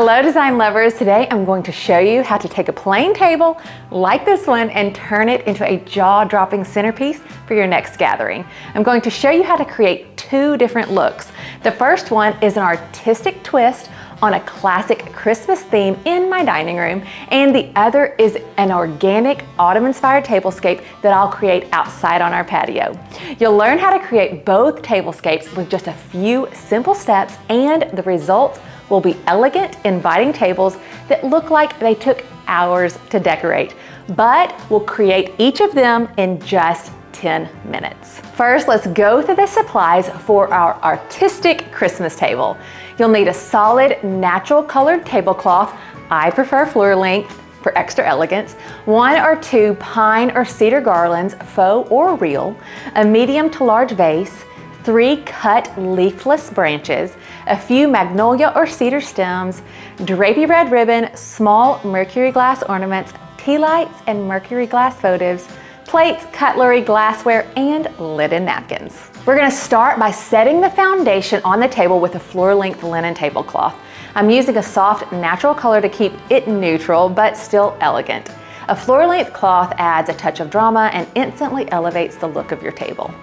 Hello design lovers, today I'm going to show you how to take a plain table like this one and turn it into a jaw-dropping centerpiece for your next gathering. I'm going to show you how to create two different looks. The first one is an artistic twist on a classic Christmas theme in my dining room, and the other is an organic autumn-inspired tablescape that I'll create outside on our patio. You'll learn how to create both tablescapes with just a few simple steps, and the results will be elegant, inviting tables that look like they took hours to decorate, but we'll create each of them in just 10 minutes. First, let's go through the supplies for our artistic Christmas table. You'll need a solid, natural colored tablecloth. I prefer floor length for extra elegance. 1 or 2 pine or cedar garlands, faux or real, a medium to large vase, 3 cut leafless branches, a few magnolia or cedar stems, drapey red ribbon, small mercury glass ornaments, tea lights and mercury glass votives, plates, cutlery, glassware, and linen napkins. We're gonna start by setting the foundation on the table with a floor-length linen tablecloth. I'm using a soft, natural color to keep it neutral, but still elegant. A floor-length cloth adds a touch of drama and instantly elevates the look of your table.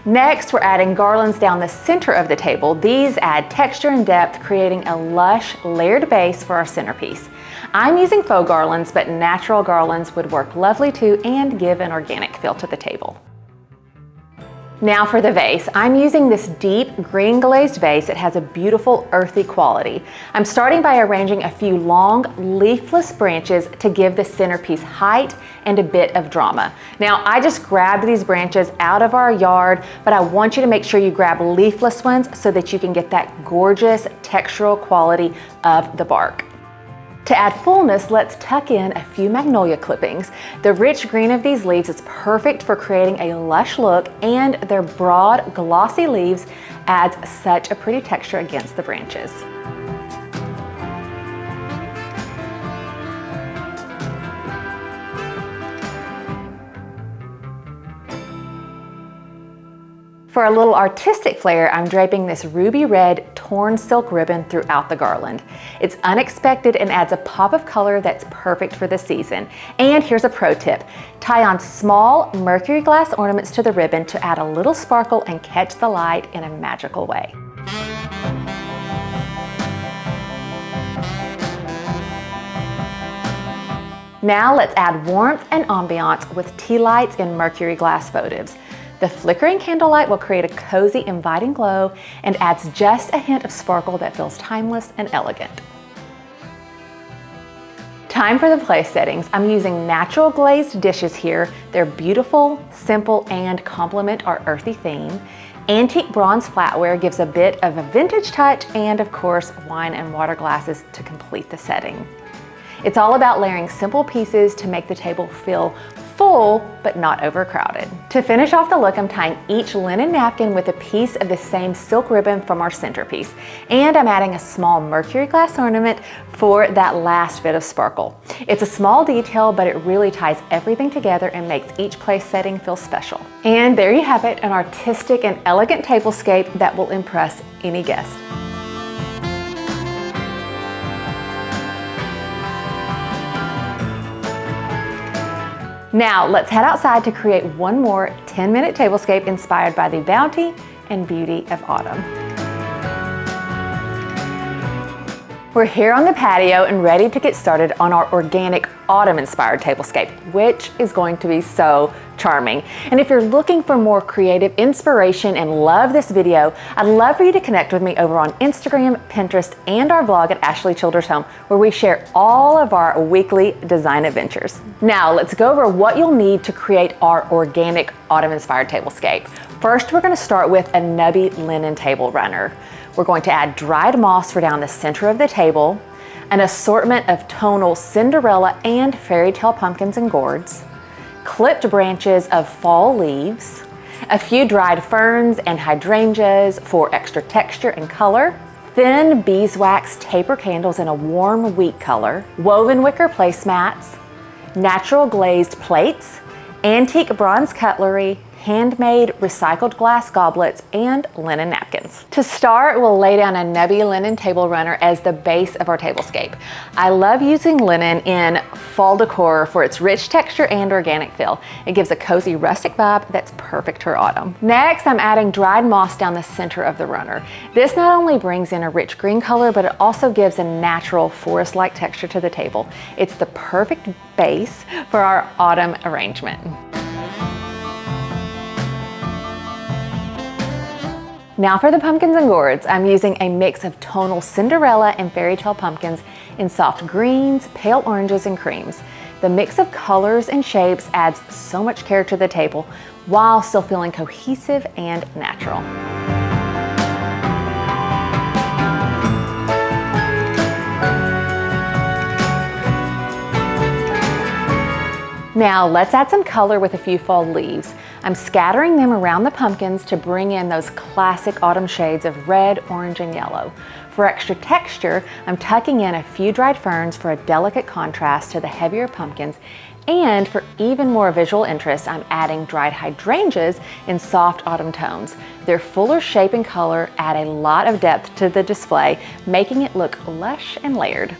Next, we're adding garlands down the center of the table. These add texture and depth, creating a lush, layered base for our centerpiece. I'm using faux garlands, but natural garlands would work lovely too and give an organic feel to the table. Now for the vase. I'm using this deep green glazed vase. It has a beautiful earthy quality. I'm starting by arranging a few long leafless branches to give the centerpiece height and a bit of drama. Now I just grabbed these branches out of our yard, but I want you to make sure you grab leafless ones so that you can get that gorgeous textural quality of the bark. To add fullness, let's tuck in a few magnolia clippings. The rich green of these leaves is perfect for creating a lush look, and their broad, glossy leaves adds such a pretty texture against the branches. For a little artistic flair, I'm draping this ruby red torn silk ribbon throughout the garland. It's unexpected and adds a pop of color that's perfect for the season. And here's a pro tip. Tie on small mercury glass ornaments to the ribbon to add a little sparkle and catch the light in a magical way. Now let's add warmth and ambiance with tea lights in mercury glass votives. The flickering candlelight will create a cozy, inviting glow and adds just a hint of sparkle that feels timeless and elegant. Time for the place settings. I'm using natural glazed dishes here. They're beautiful, simple, and complement our earthy theme. Antique bronze flatware gives a bit of a vintage touch, and of course, wine and water glasses to complete the setting. It's all about layering simple pieces to make the table feel full, but not overcrowded. To finish off the look, I'm tying each linen napkin with a piece of the same silk ribbon from our centerpiece. And I'm adding a small mercury glass ornament for that last bit of sparkle. It's a small detail, but it really ties everything together and makes each place setting feel special. And there you have it, an artistic and elegant tablescape that will impress any guest. Now let's head outside to create one more 10-minute tablescape inspired by the bounty and beauty of autumn. We're here on the patio and ready to get started on our organic autumn-inspired tablescape, which is going to be so charming. And if you're looking for more creative inspiration and love this video, I'd love for you to connect with me over on Instagram, Pinterest, and our blog at Ashley Childers Home, where we share all of our weekly design adventures. Now let's go over what you'll need to create our organic autumn-inspired tablescape. First, we're going to start with a nubby linen table runner. We're going to add dried moss for down the center of the table, an assortment of tonal Cinderella and fairy tale pumpkins and gourds, clipped branches of fall leaves, a few dried ferns and hydrangeas for extra texture and color, thin beeswax taper candles in a warm wheat color, woven wicker placemats, natural glazed plates, antique bronze cutlery, handmade recycled glass goblets, and linen napkins. To start, we'll lay down a nubby linen table runner as the base of our tablescape. I love using linen in fall decor for its rich texture and organic feel. It gives a cozy rustic vibe that's perfect for autumn. Next, I'm adding dried moss down the center of the runner. This not only brings in a rich green color, but it also gives a natural forest-like texture to the table. It's the perfect base for our autumn arrangement. Now for the pumpkins and gourds, I'm using a mix of tonal Cinderella and fairy tale pumpkins in soft greens, pale oranges, and creams. The mix of colors and shapes adds so much character to the table while still feeling cohesive and natural. Now let's add some color with a few fall leaves. I'm scattering them around the pumpkins to bring in those classic autumn shades of red, orange, and yellow. For extra texture, I'm tucking in a few dried ferns for a delicate contrast to the heavier pumpkins. And for even more visual interest, I'm adding dried hydrangeas in soft autumn tones. Their fuller shape and color add a lot of depth to the display, making it look lush and layered.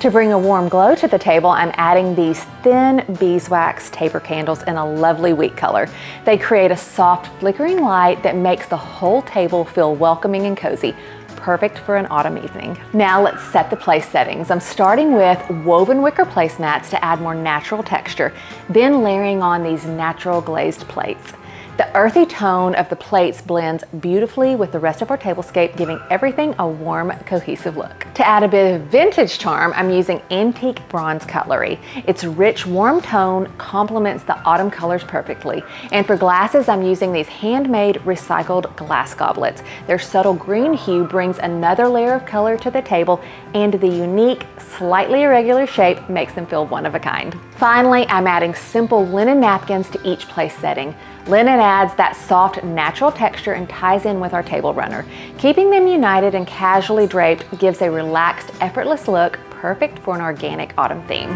To bring a warm glow to the table, I'm adding these thin beeswax taper candles in a lovely wheat color. They create a soft flickering light that makes the whole table feel welcoming and cozy, perfect for an autumn evening. Now let's set the place settings. I'm starting with woven wicker placemats to add more natural texture, then layering on these natural glazed plates. The earthy tone of the plates blends beautifully with the rest of our tablescape, giving everything a warm, cohesive look. To add a bit of vintage charm, I'm using antique bronze cutlery. Its rich, warm tone complements the autumn colors perfectly. And for glasses, I'm using these handmade recycled glass goblets. Their subtle green hue brings another layer of color to the table, and the unique, slightly irregular shape makes them feel one of a kind. Finally, I'm adding simple linen napkins to each place setting. Linen adds that soft, natural texture and ties in with our table runner. Keeping them united and casually draped gives a relaxed, effortless look, perfect for an organic autumn theme.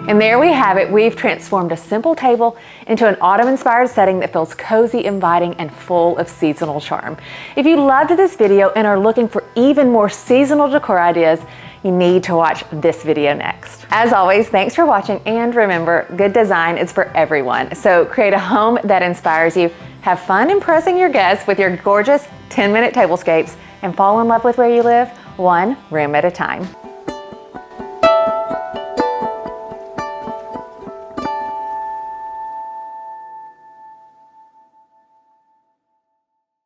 And there we have it. We've transformed a simple table into an autumn-inspired setting that feels cozy, inviting, and full of seasonal charm. If you loved this video and are looking for even more seasonal decor ideas, you need to watch this video next. As always, thanks for watching, and remember, good design is for everyone. So create a home that inspires you, have fun impressing your guests with your gorgeous 10-minute tablescapes, and fall in love with where you live, one room at a time.